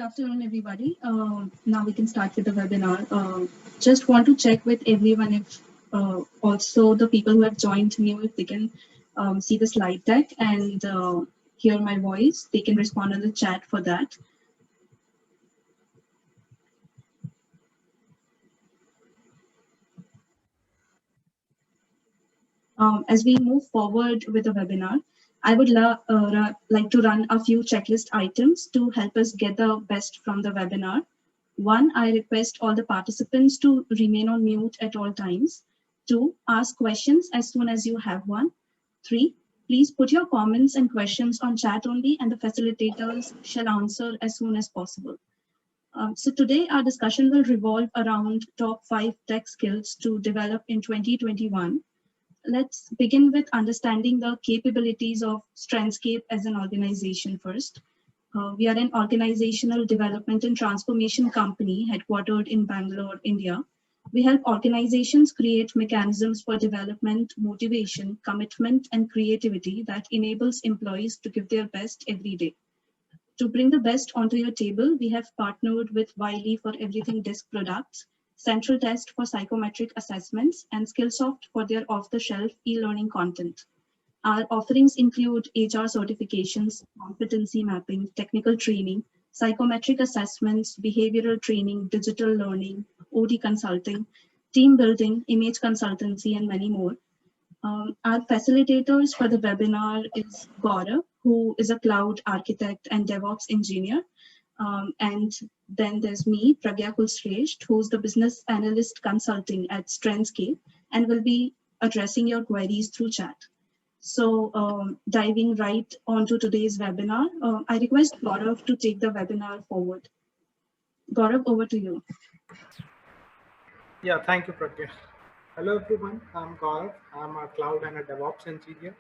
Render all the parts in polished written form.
afternoon, everybody. Now we can start with the webinar. Just want to check with everyone if also the people who have joined new, if they can see the slide deck and hear my voice, they can respond in the chat for that. As we move forward with the webinar, I would like to run a few checklist items to help us get the best from the webinar. One, I request all the participants to remain on mute at all times. Two, ask questions as soon as you have one. Three, please put your comments and questions on chat only, and the facilitators shall answer as soon as possible. So today our discussion will revolve around top 5 tech skills to develop in 2021. Let's begin with understanding the capabilities of Strandscape as an organization first. We are an organizational development and transformation company headquartered in Bangalore, India. We help organizations create mechanisms for development, motivation, commitment, and creativity that enables employees to give their best every day. To bring the best onto your table, we have partnered with Wiley for everything disk products, Central Test for psychometric assessments, and Skillsoft for their off-the-shelf e-learning content. Our offerings include HR certifications, competency mapping, technical training, psychometric assessments, behavioral training, digital learning, OT consulting, team building, image consultancy, and many more. Our facilitators for the webinar is Gaurav, who is a cloud architect and DevOps engineer. And then there's me, Pragya Kulshrestha, who's the business analyst consulting at Strandscape and will be addressing your queries through chat. So diving right onto today's webinar, I request Gaurav to take the webinar forward. Gaurav, over to you. Yeah, thank you, Pragya. Hello, everyone. I'm Gaurav. I'm a cloud and a DevOps engineer,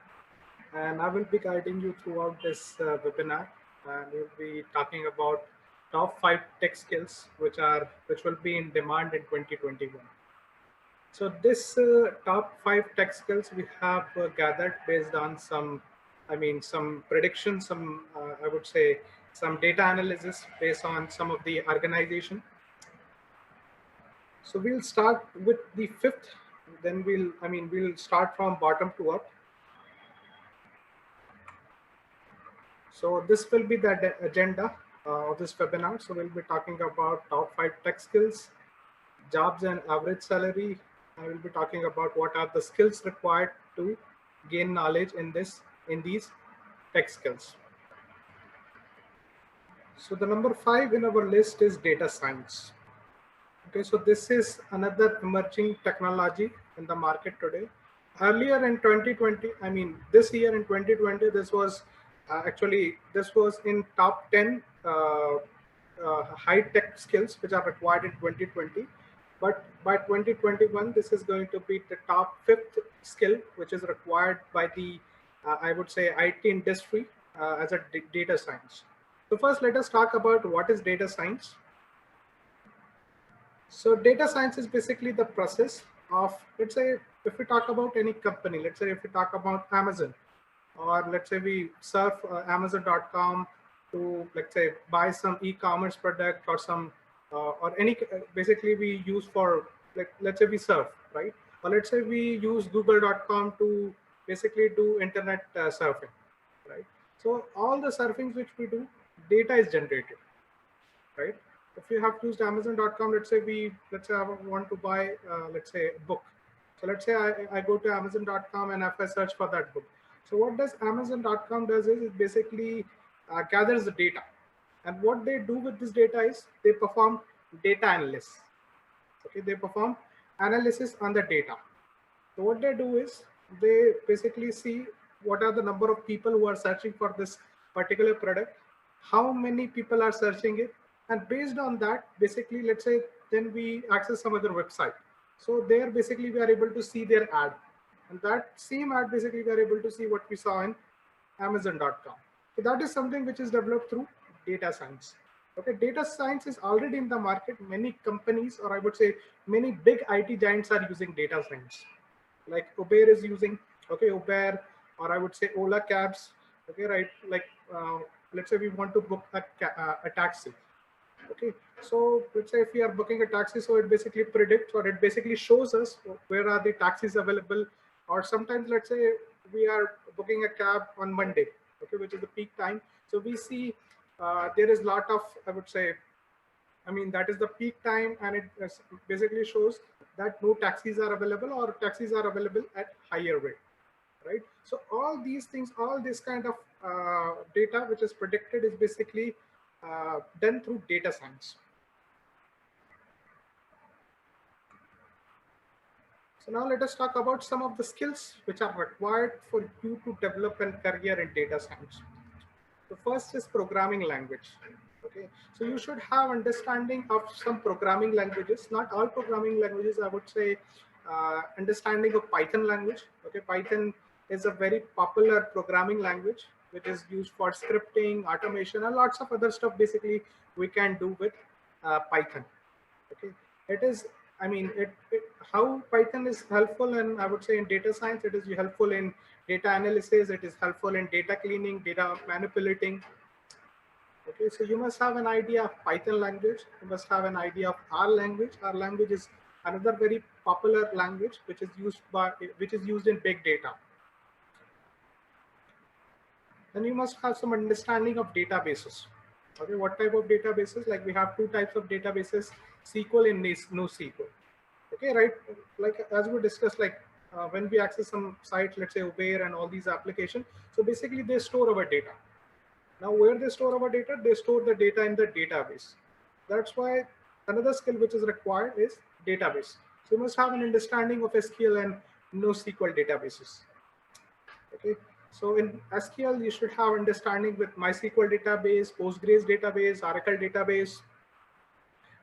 and I will be guiding you throughout this webinar. And we'll be talking about top 5 tech skills which will be in demand in 2021. So this top 5 tech skills we have gathered based on some predictions, I would say some data analysis based on some of the organization. So we'll start with the 5th, then we'll start from bottom to up. So this will be the agenda of this webinar. So we'll be talking about top 5 tech skills, jobs and average salary. I will be talking about what are the skills required to gain knowledge in these tech skills. So the number 5 in our list is data science. Okay, so this is another emerging technology in the market today. Earlier in 2020, this year in 2020, this was in top 10 high tech skills which are required in 2020. But by 2021, this is going to be the top 5th skill which is required by the, I would say, IT industry as a data science. So first, let us talk about what is data science. So data science is basically the process of, let's say, if we talk about any company, let's say if we talk about Amazon, or let's say we surf Amazon.com to, let's say, buy some e-commerce product or some, basically we use for, let's say we surf, right? Or let's say we use Google.com to basically do internet surfing, right? So all the surfings which we do, data is generated, right? If you have used Amazon.com, let's say I want to buy, let's say, a book. So let's say I go to Amazon.com and if I search for that book. So what does Amazon.com does is it basically gathers the data. And what they do with this data is they perform data analysis. Okay, they perform analysis on the data. So what they do is they basically see what are the number of people who are searching for this particular product, how many people are searching it, and based on that, basically, let's say, then we access some other website. So there, basically, we are able to see their ad. And that same ad, basically, we are able to see what we saw in Amazon.com. So that is something which is developed through data science. Okay, data science is already in the market. Many companies, or I would say many big IT giants are using data science. Like Uber is using, okay, Uber, or I would say Ola cabs, okay, right? Like, let's say we want to book a taxi. Okay, so let's say if we are booking a taxi, so it basically predicts or it basically shows us where are the taxis available. Or sometimes let's say we are booking a cab on Monday, okay, which is the peak time. So we see there is a lot of, I would say, I mean, that is the peak time, and it basically shows that no taxis are available or taxis are available at higher rate, right? So all these things, all this kind of data which is predicted is basically done through data science. So now let us talk about some of the skills which are required for you to develop a career in data science. The first is programming language. Okay, so you should have understanding of some programming languages. Not all programming languages, I would say. Understanding of Python language. Okay, Python is a very popular programming language which is used for scripting, automation, and lots of other stuff. Basically, we can do with Python. Okay, it is, I mean, how Python is helpful, and I would say in data science it is helpful in data analysis, it is helpful in data cleaning, data manipulating. Okay, so you must have an idea of Python language, you must have an idea of R language. R language is another very popular language which is used in big data. Then you must have some understanding of databases. Okay, what type of databases? Like we have two types of databases, SQL and NoSQL. Okay, right? Like as we discussed, like when we access some site, let's say Uber and all these applications, so basically they store our data. Now where they store our data? They store the data in the database. That's why another skill which is required is database. So you must have an understanding of SQL and NoSQL databases. Okay, so in SQL, you should have understanding with MySQL database, Postgres database, Oracle database.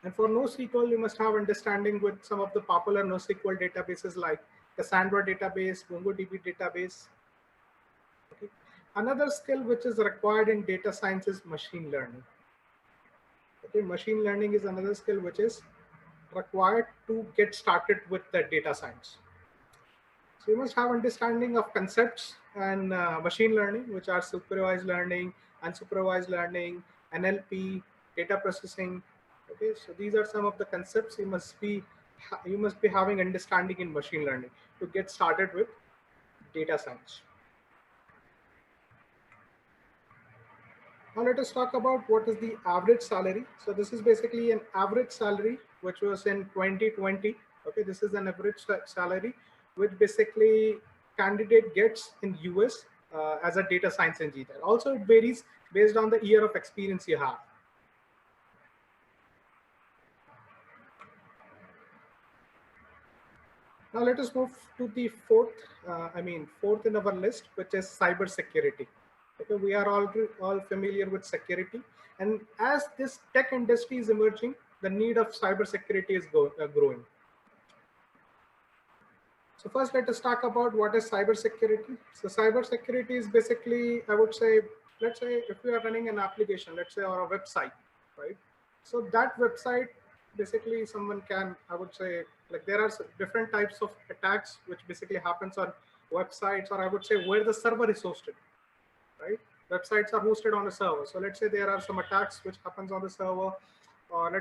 And for NoSQL, you must have understanding with some of the popular NoSQL databases like Cassandra database, MongoDB database. Okay. Another skill which is required in data science is machine learning. Okay, machine learning is another skill which is required to get started with the data science. So you must have understanding of concepts and machine learning, which are supervised learning, unsupervised learning, NLP, data processing. Okay, so these are some of the concepts you must be having understanding in machine learning to get started with data science. Now let us talk about what is the average salary. So this is basically an average salary which was in 2020. Okay, this is an average salary which basically candidate gets in US as a data science engineer. Also, it varies based on the year of experience you have. Now let us move to the fourth in our list, which is cybersecurity. Okay, we are all familiar with security, and as this tech industry is emerging, the need of cybersecurity is growing. So first, let us talk about what is cybersecurity. So cybersecurity is basically, I would say, let's say if we are running an application, let's say, or a website, right? So that website, basically someone can, I would say, like there are different types of attacks which basically happens on websites, or I would say where the server is hosted, right? Websites are hosted on a server. So let's say there are some attacks which happens on the server, or uh,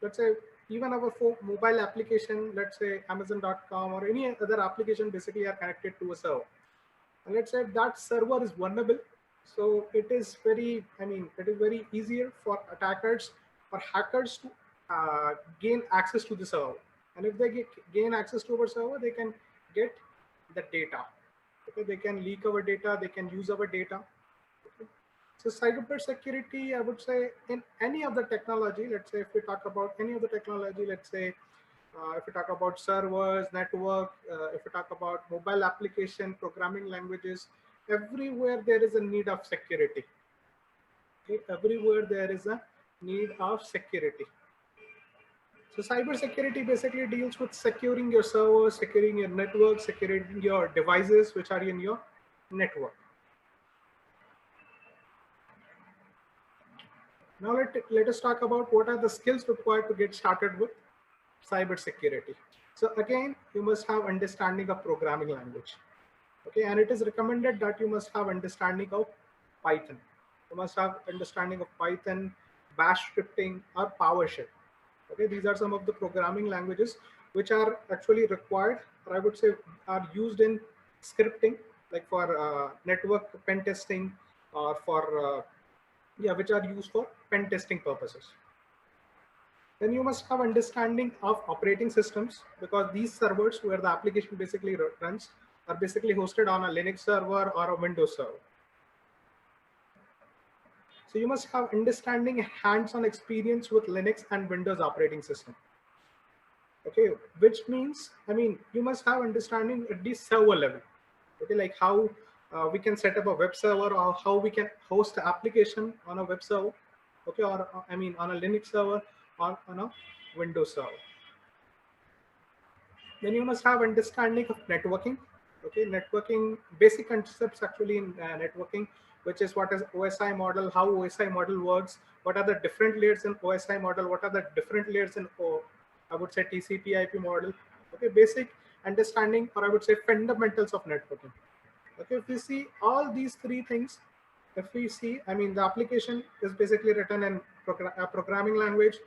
let's say even our mobile application, let's say Amazon.com or any other application basically are connected to a server. And let's say that server is vulnerable. So it is it is very easier for attackers or hackers to gain access to the server. And if they gain access to our server, they can get the data. Okay, they can leak our data, they can use our data. Okay. So cyber security, I would say in any of the technology, let's say if we talk about any of the technology, let's say if we talk about servers, network, if we talk about mobile application, programming languages, everywhere there is a need of security. Okay? Everywhere there is a need of security. So cybersecurity basically deals with securing your servers, securing your network, securing your devices which are in your network. Now let us talk about what are the skills required to get started with cybersecurity. So again, you must have understanding of programming language. Okay, and it is recommended that you must have understanding of Python. You must have understanding of Python, Bash scripting, or PowerShell. Okay, these are some of the programming languages which are actually required, or I would say are used in scripting, like for network pen testing, or for yeah, which are used for pen testing purposes. Then you must have understanding of operating systems, because these servers where the application basically runs are basically hosted on a Linux server or a Windows server. So you must have understanding, hands-on experience with Linux and Windows operating system. Okay, which means, I mean, you must have understanding at the server level. Okay, like how we can set up a web server, or how we can host an application on a web server. Okay, or I mean on a Linux server or on a Windows server. Then you must have understanding of networking. Okay, networking, basic concepts actually in networking, which is what is OSI model, how OSI model works, what are the different layers in OSI model, what are the different layers in I would say TCP/IP model. Okay, basic understanding, or I would say fundamentals of networking. Okay, if we see all these three things, if we see, I mean, the application is basically written in a programming language.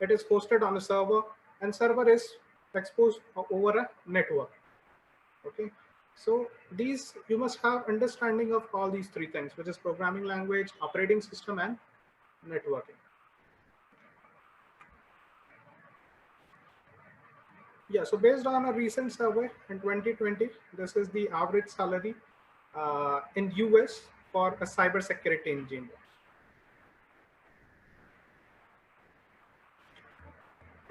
It is hosted on a server, and server is exposed over a network. Okay, so these, you must have understanding of all these three things, which is programming language, operating system, and networking. Yeah, so based on a recent survey in 2020, this is the average salary in US for a cybersecurity engineer.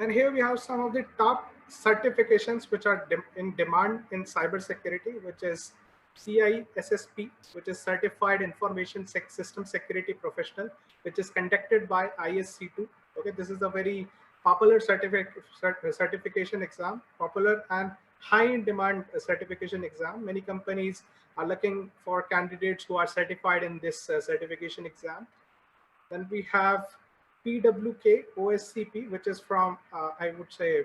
And here we have some of the top certifications which are in demand in cybersecurity, which is CISSP, which is Certified Information System Security Professional, which is conducted by ISC2. Okay, this is a very popular certification exam, popular and high in demand certification exam. Many companies are looking for candidates who are certified in this certification exam. Then we have PWK OSCP, which is from I would say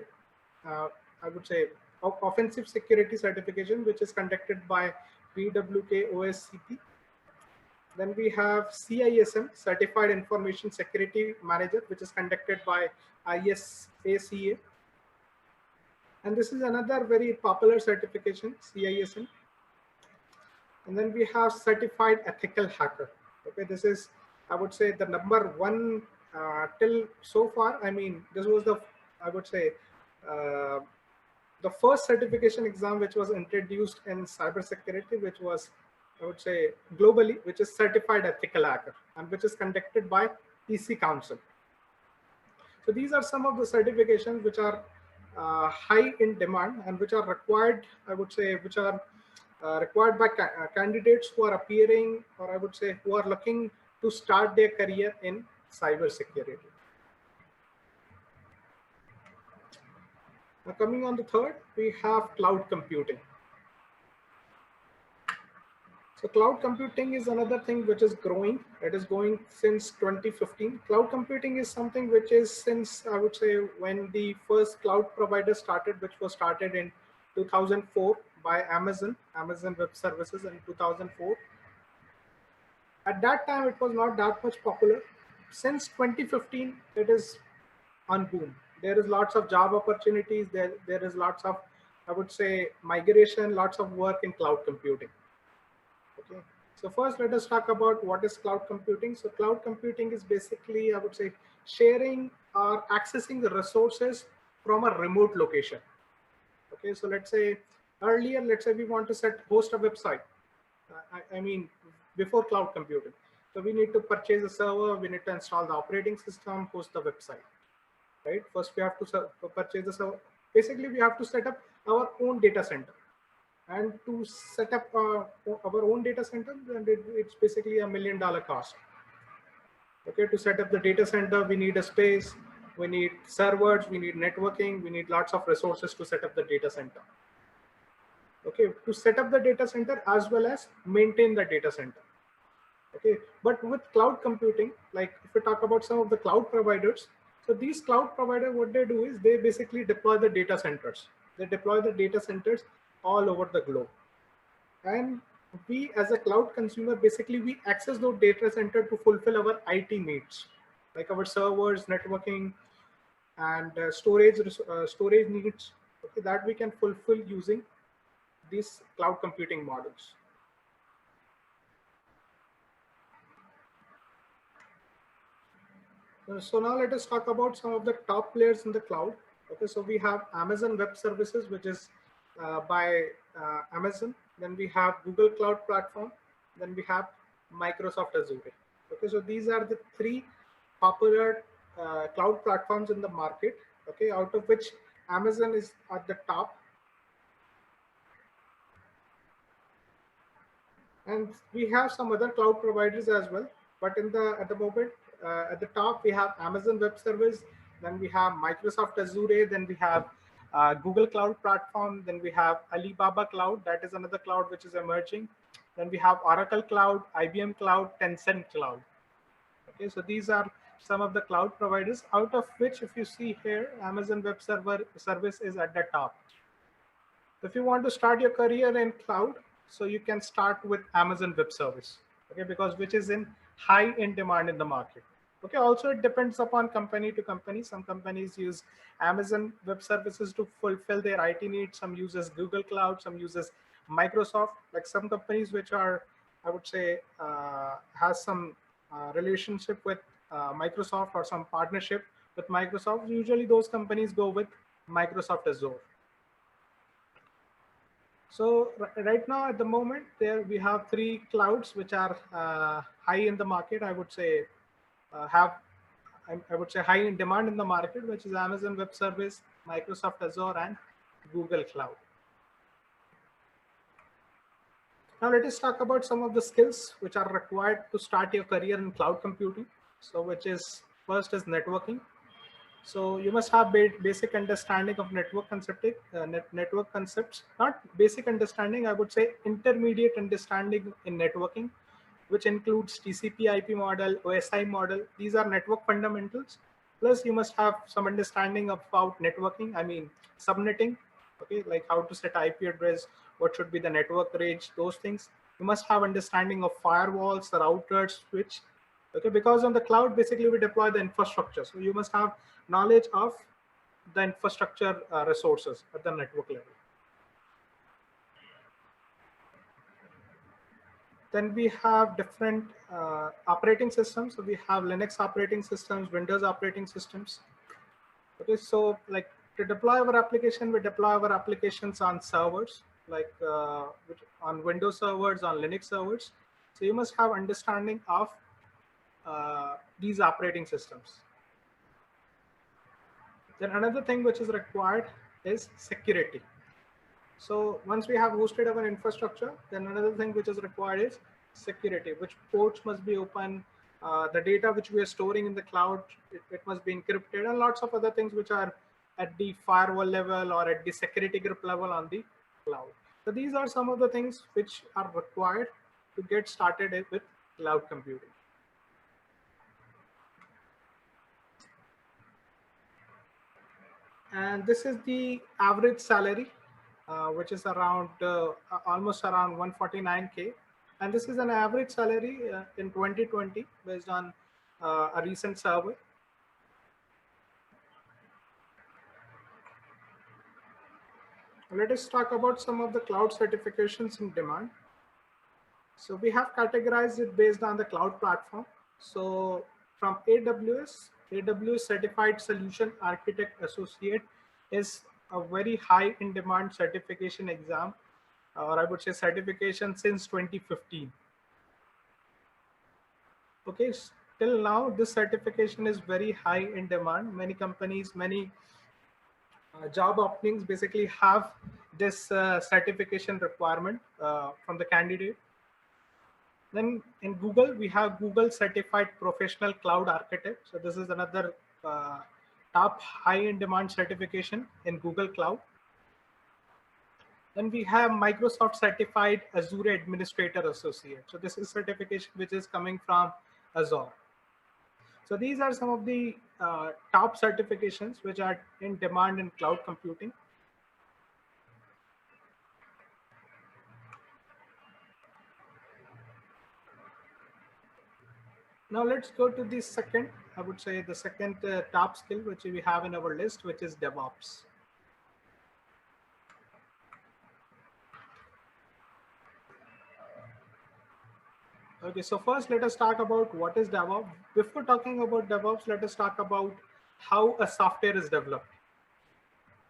offensive security certification, which is conducted by PWK OSCP. Then we have CISM, Certified Information Security Manager, which is conducted by ISACA. And this is another very popular certification, CISM. And then we have Certified Ethical Hacker. Okay, this is, I would say, the number one till so far. I mean, this was the, I would say, the first certification exam which was introduced in cybersecurity, which was, I would say, globally, which is Certified Ethical Hacker, and which is conducted by EC Council. So these are some of the certifications which are high in demand and which are required, I would say, which are required by candidates who are appearing, or I would say who are looking to start their career in cybersecurity. Now coming on the third, we have cloud computing. So cloud computing is another thing which is growing. It is going since 2015. Cloud computing is something which is since, I would say, when the first cloud provider started, which was started in 2004 by Amazon Web Services in 2004. At that time, it was not that much popular. Since 2015, it is on boom. There is lots of job opportunities. There is lots of, I would say, migration, lots of work in cloud computing. Okay. So first, let us talk about what is cloud computing. So cloud computing is basically, I would say, sharing or accessing the resources from a remote location. Okay. So let's say earlier, let's say we want to host a website. I mean, before cloud computing. So we need to purchase a server, we need to install the operating system, host the website, right? First, we have to purchase the server. Basically, we have to set up our own data center. And to set up our own data center, it's basically $1 million cost. Okay, to set up the data center, we need a space, we need servers, we need networking, we need lots of resources to set up the data center. Okay, to set up the data center as well as maintain the data center. Okay, but with cloud computing, like if we talk about some of the cloud providers, so these cloud providers, what they do is they basically deploy the data centers. They deploy the data centers all over the globe. And we as a cloud consumer, basically we access those data center to fulfill our IT needs. like our servers, networking, and storage needs, okay, that we can fulfill using these cloud computing models. So now let us talk about some of the top players in the cloud. Okay, so we have Amazon Web Services, which is by Amazon. Then we have Google Cloud Platform. Then we have Microsoft Azure. Okay, so these are the three popular cloud platforms in the market. Okay, out of which Amazon is at the top. And we have some other cloud providers as well, but at the moment, at the top we have Amazon Web Service, then we have Microsoft Azure, then we have Google Cloud Platform, then we have Alibaba Cloud, that is another cloud which is emerging, then we have Oracle Cloud, IBM Cloud, Tencent Cloud. Okay, so these are some of the cloud providers, out of which, if you see here, Amazon Web Service is at the top. If you want to start your career in cloud, so you can start with Amazon Web Service, okay, because which is in high in demand in the market. Okay, also it depends upon company to company. Some companies use Amazon Web Services to fulfill their IT needs. Some uses Google Cloud, some uses Microsoft. Like some companies which are, I would say, has some relationship with Microsoft or some partnership with Microsoft. Usually those companies go with Microsoft Azure. So right now at the moment there we have three clouds which are high in the market. I would say I would say high in demand in the market, which is Amazon Web Service, Microsoft Azure, and Google Cloud. Now let us talk about some of the skills which are required to start your career in cloud computing. So which is first is networking. So you must have basic understanding of network concepts, not basic understanding, I would say intermediate understanding in networking, which includes TCP IP model, OSI model. These are network fundamentals. Plus you must have some understanding about networking, I mean subnetting, okay, like how to set IP address, what should be the network range, those things. You must have understanding of firewalls, routers, switch, okay, because on the cloud basically we deploy the infrastructure, so you must have knowledge of the infrastructure resources at the network level. Then we have different operating systems. So we have Linux operating systems, Windows operating systems. Okay, so like to deploy our application, we deploy our applications on servers, like on Windows servers, on Linux servers. So you must have understanding of these operating systems. Then another thing which is required is security. So once we have hosted our infrastructure, then another thing which is required is security, which ports must be open, the data which we are storing in the cloud, it must be encrypted, and lots of other things which are at the firewall level or at the security group level on the cloud. So these are some of the things which are required to get started with cloud computing. And this is the average salary, which is around almost around 149K. And this is an average salary in 2020 based on a recent survey. Let us talk about some of the cloud certifications in demand. So we have categorized it based on the cloud platform. So from AWS Certified Solution Architect Associate is a very high in demand certification exam, or I would say certification since 2015. Okay, till now this certification is very high in demand. Many companies, many job openings basically have this certification requirement from the candidate. Then in Google, we have Google Certified Professional Cloud Architect. So this is another top high in demand certification in Google Cloud. Then we have Microsoft Certified Azure Administrator Associate. So this is certification which is coming from Azure. So these are some of the top certifications which are in demand in cloud computing. Now let's go to the second I would say the second top skill which we have in our list, which is DevOps. Okay, so first let us talk about what is DevOps. Before talking about DevOps, let us talk about how a software is developed.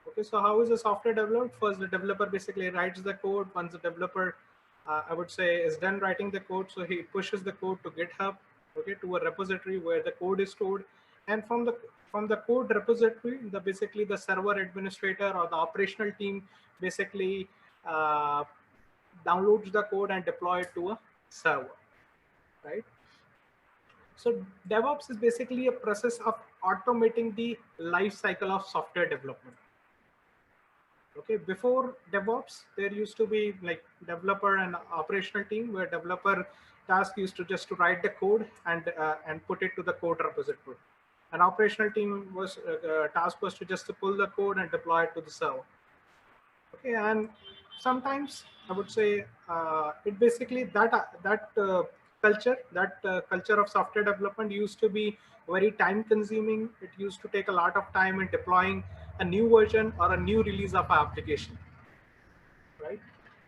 Okay, so how is a software developed? First, the developer basically writes the code. Once the developer, I would say, is done writing the code, so he pushes the code to GitHub, okay, to a repository where the code is stored. And from the code repository, basically the server administrator or the operational team basically downloads the code and deploy it to a server, right? So DevOps is basically a process of automating the life cycle of software development. Okay, before DevOps, there used to be like developer and operational team where developer task used to just to write the code and put it to the code repository. An operational team was task was to just to pull the code and deploy it to the server. Okay, and sometimes I would say it basically culture of software development used to be very time consuming. It used to take a lot of time in deploying a new version or a new release of an application, right?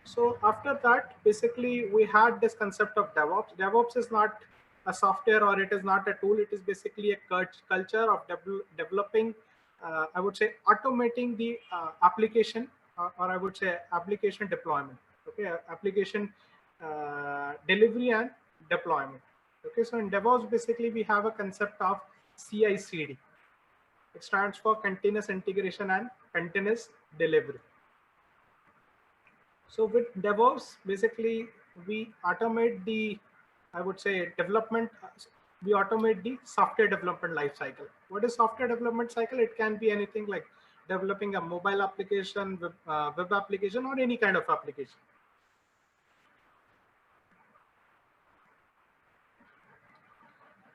So after that, basically we had this concept of DevOps. DevOps is not a software or it is not a tool. It is basically a culture of developing, I would say, automating the application or I would say application deployment. Okay, application delivery and deployment. Okay, so in DevOps, basically we have a concept of CI/CD. It stands for continuous integration and continuous delivery. So with DevOps, basically we automate the, I would say, development. We automate the software development life cycle. What is software development cycle? It can be anything like developing a mobile application, web application, or any kind of application.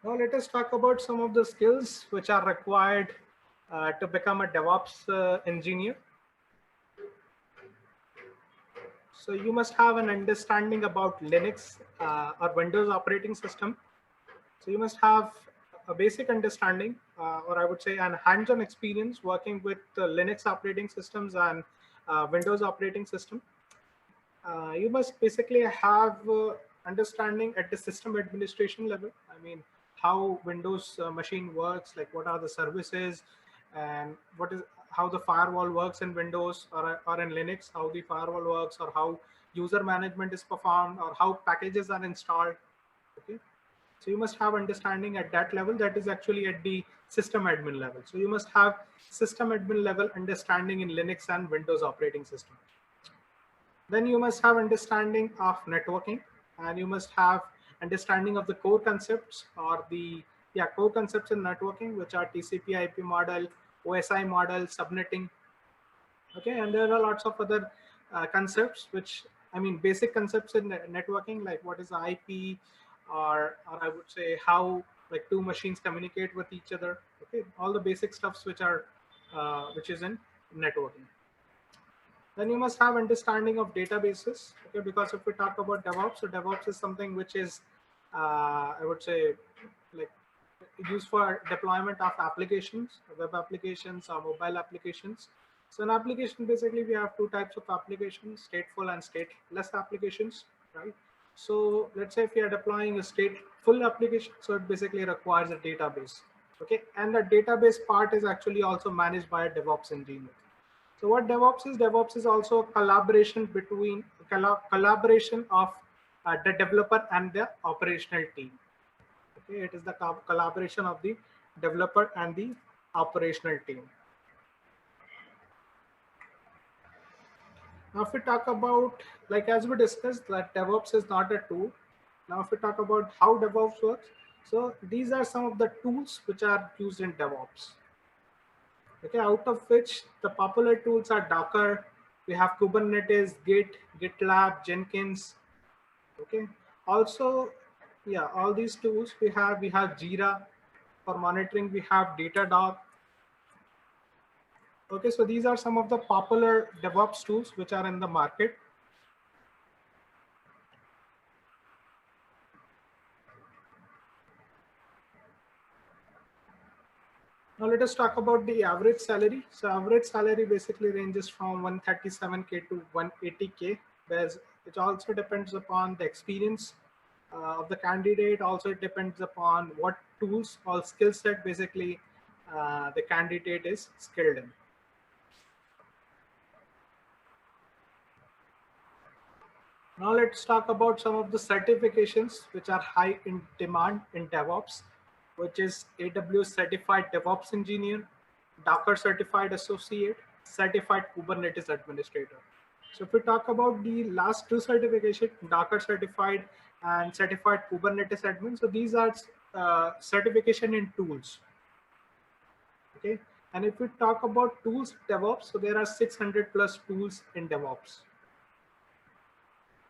Now let us talk about some of the skills which are required to become a DevOps engineer. So you must have an understanding about Linux or Windows operating system. So you must have a basic understanding, or I would say an hands-on experience working with Linux operating systems and Windows operating system. You must basically have understanding at the system administration level. I mean, how Windows machine works, like what are the services, and how the firewall works in Windows or in Linux, how the firewall works, or how user management is performed, or how packages are installed. Okay, so you must have understanding at that level. That is actually at the system admin level. So you must have system admin level understanding in Linux and Windows operating system. Then you must have understanding of networking, and you must have understanding of the core concepts or the core concepts in networking, which are TCP/IP model, OSI model, subnetting. Okay, and there are lots of other concepts, which I mean basic concepts in networking, like what is IP, or I would say how like two machines communicate with each other. Okay, all the basic stuffs which is in networking. Then you must have understanding of databases. Okay, because if we talk about DevOps, so DevOps is something which is I would say like used for deployment of applications, web applications or mobile applications. So in application, basically we have two types of applications, stateful and stateless applications, right? So let's say if you are deploying a stateful application, so it basically requires a database. Okay, and the database part is actually also managed by a DevOps engineer. So what DevOps is also a collaboration between collaboration of the developer and the operational team. Okay, it is the collaboration of the developer and the operational team. Now, if we talk about, like as we discussed, that DevOps is not a tool. Now, if we talk about how DevOps works, so these are some of the tools which are used in DevOps. Okay, out of which the popular tools are Docker, we have Kubernetes, Git, GitLab, Jenkins. Okay, also, yeah, all these tools we have Jira for monitoring, we have Datadog. Okay, so these are some of the popular DevOps tools which are in the market. Now let us talk about the average salary. So average salary basically ranges from 137K to 180K. Whereas it also depends upon the experience of the candidate. Also, it depends upon what tools or skill set basically the candidate is skilled in. Now let's talk about some of the certifications which are high in demand in DevOps, which is AWS Certified DevOps Engineer, Docker Certified Associate, Certified Kubernetes Administrator. So if we talk about the last two certifications, Docker Certified and Certified Kubernetes Admin, so these are certification in tools. Okay, and if we talk about tools DevOps, so there are 600 plus tools in DevOps.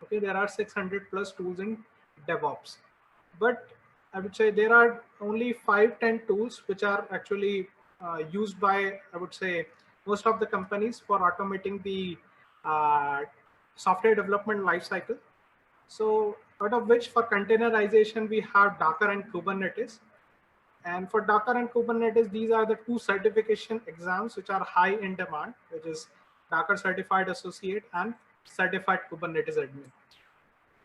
Okay, there are 600 plus tools in DevOps, but I would say there are only 5-10 tools which are actually used by, I would say, most of the companies for automating the software development lifecycle. So out of which for containerization, we have Docker and Kubernetes. And for Docker and Kubernetes, these are the two certification exams which are high in demand, which is Docker Certified Associate and Certified Kubernetes Admin.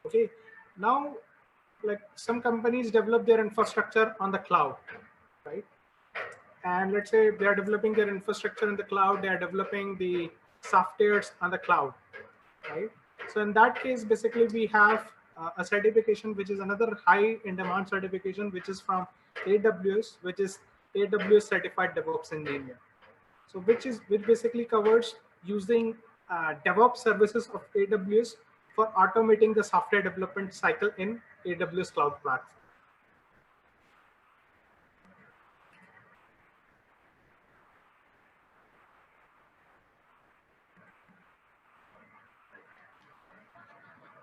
Okay, now like some companies develop their infrastructure on the cloud, right? And let's say they are developing their infrastructure in the cloud, they are developing the softwares on the cloud, right? So in that case, basically we have a certification which is another high in demand certification, which is from AWS, which is AWS Certified DevOps Engineer. So which basically covers using DevOps services of AWS for automating the software development cycle in AWS Cloud Platform.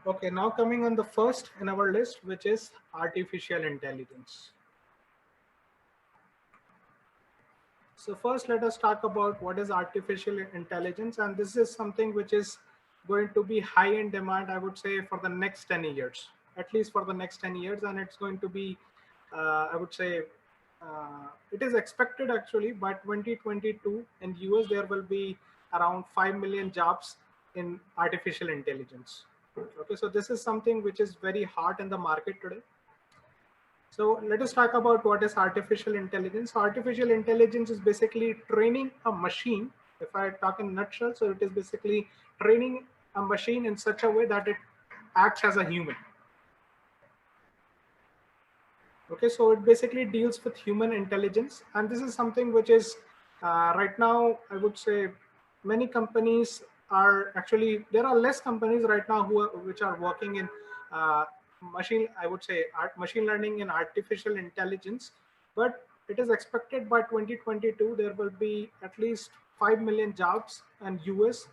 Okay, now coming on the first in our list, which is artificial intelligence. So first, let us talk about what is artificial intelligence. And this is something which is going to be high in demand, I would say, for the next 10 years, at least for the next 10 years. And it's going to be, I would say, it is expected actually by 2022 in US, there will be around 5 million jobs in artificial intelligence. Okay, so this is something which is very hot in the market today. So let us talk about what is artificial intelligence. Artificial intelligence is basically training a machine. If I talk in a nutshell, so it is basically training a machine in such a way that it acts as a human. Okay, so it basically deals with human intelligence. And this is something which is right now, I would say many companies are actually, there are less companies right now which are working in machine learning and artificial intelligence, but it is expected by 2022 there will be at least 5 million jobs in US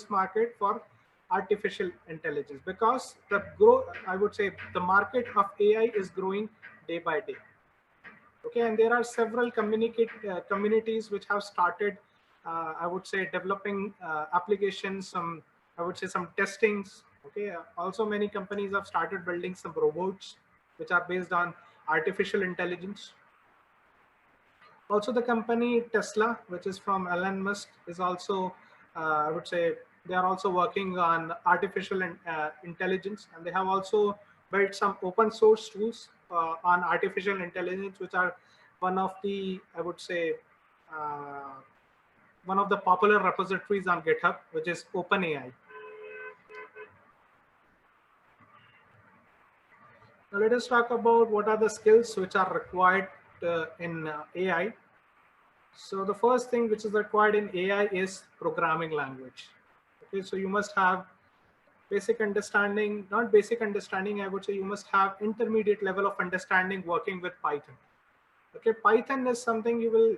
market for artificial intelligence, because the growth, I would say, the market of AI is growing day by day. Okay, and there are several communities which have started, I would say, developing applications, some, I would say, some testings. Okay, also many companies have started building some robots which are based on artificial intelligence. Also, the company Tesla, which is from Elon Musk, is also, I would say, they are also working on artificial intelligence, and they have also built some open source tools on artificial intelligence, which are one of the, I would say, uh, one of the popular repositories on GitHub, which is OpenAI. Now let us talk about what are the skills which are required in AI. So the first thing which is required in AI is programming language. Okay, so you must have basic understanding, not basic understanding, I would say you must have intermediate level of understanding working with Python. Okay, Python is something you will,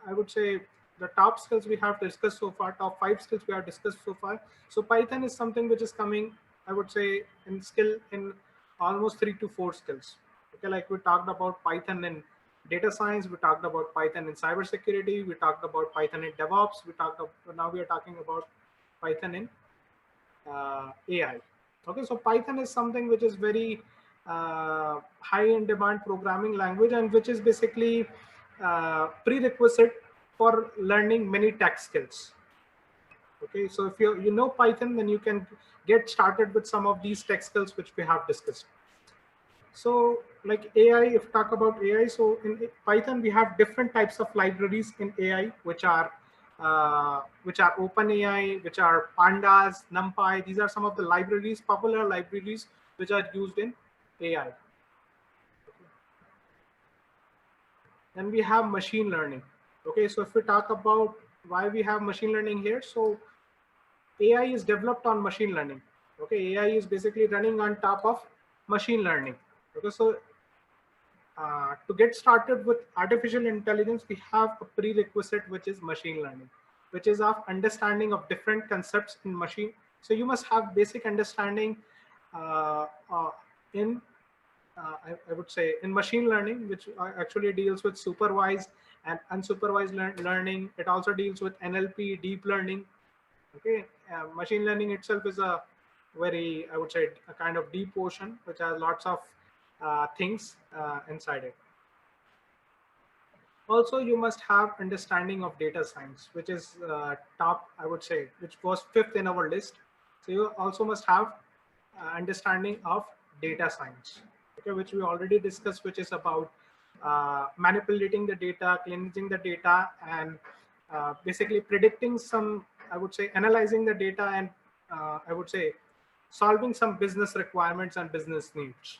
I would say, the top skills we have discussed so far, top 5 skills we have discussed so far. So Python is something which is coming, I would say, in skill in almost 3 to 4 skills. Okay, like we talked about Python in data science, we talked about Python in cybersecurity, we talked about Python in DevOps, now we are talking about Python in AI. Okay, so Python is something which is very high in demand programming language, and which is basically prerequisite for learning many tech skills. Okay, so if you know Python, then you can get started with some of these tech skills which we have discussed. So like AI, if we talk about AI, so in Python, we have different types of libraries in AI, which are OpenAI, which are Pandas, NumPy. These are some of the libraries, popular libraries, which are used in AI. Then we have machine learning. Okay, so if we talk about why we have machine learning here, so AI is developed on machine learning. Okay, AI is basically running on top of machine learning. Okay, so to get started with artificial intelligence, we have a prerequisite, which is machine learning, which is of understanding of different concepts in machine. So you must have basic understanding in I would say in machine learning, which actually deals with supervised and unsupervised learning. It also deals with NLP, deep learning. Okay, machine learning itself is a very, I would say, a kind of deep ocean, which has lots of things inside it. Also, you must have understanding of data science, which is top, I would say, which was fifth in our list. So you also must have understanding of data science, okay, which we already discussed, which is about manipulating the data, cleansing the data, and basically predicting some, I would say, analyzing the data, and I would say solving some business requirements and business needs.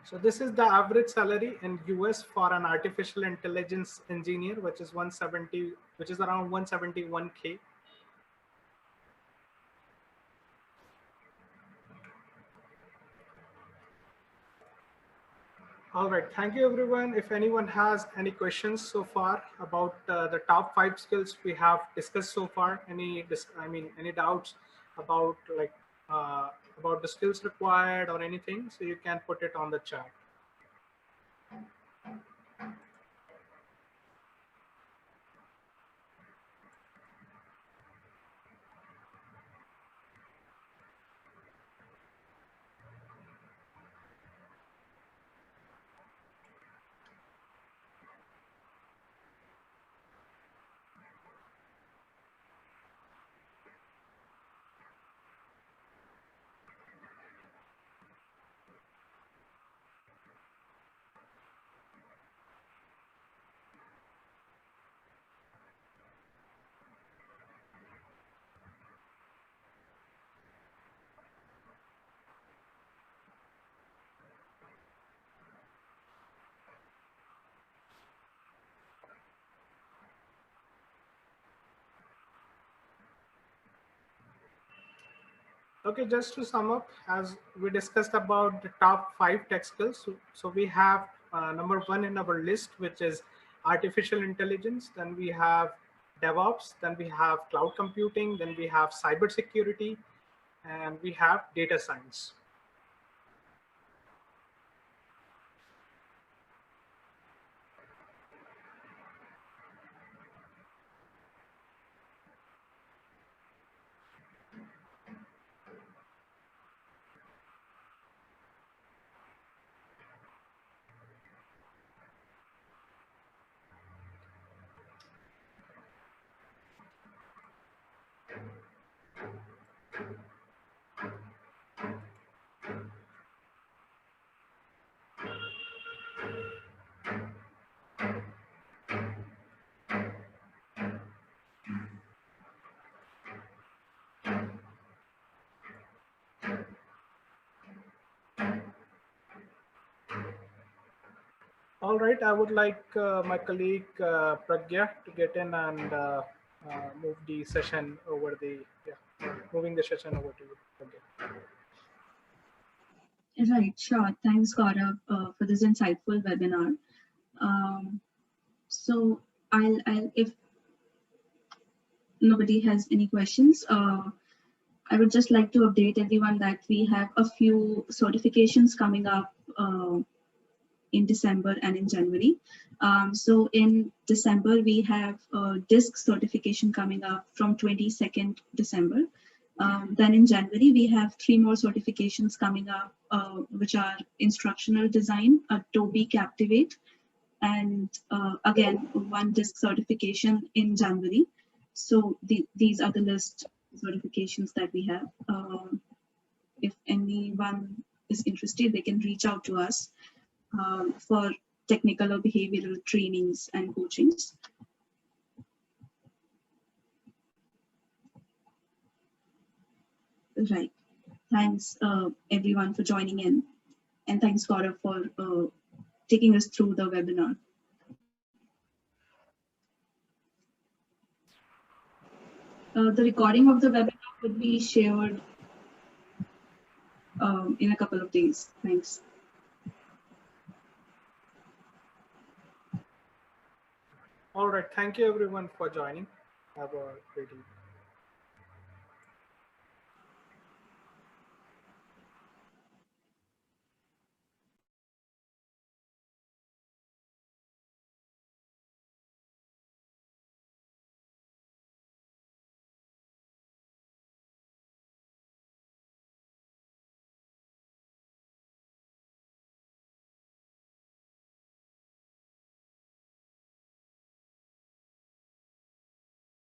So this is the average salary in US for an artificial intelligence engineer, which is 170, which is around 171K. All right, thank you everyone. If anyone has any questions so far about the top 5 skills we have discussed so far, any doubts about about the skills required or anything, so you can put it on the chat. Okay, just to sum up, as we discussed about the top 5 tech skills, so we have number 1 in our list, which is artificial intelligence. Then we have DevOps. Then we have cloud computing. Then we have cybersecurity, and we have data science. All right, I would like my colleague Pragya to get in and move the session over moving the session over to you, Pragya. Right, sure. Thanks, Gaurav, for this insightful webinar. So if nobody has any questions, I would just like to update everyone that we have a few certifications coming up in December and in January. So in December, we have a DISC certification coming up from 22nd December. Then in January, we have 3 more certifications coming up, which are instructional design, Adobe Captivate, and again, 1 disk certification in January. So these are the list certifications that we have. If anyone is interested, they can reach out to us for technical or behavioral trainings and coachings. Right. Thanks everyone for joining in. And thanks Gaurav for taking us through the webinar. The recording of the webinar would be shared in a couple of days. Thanks. All right. Thank you everyone for joining. Have a great evening.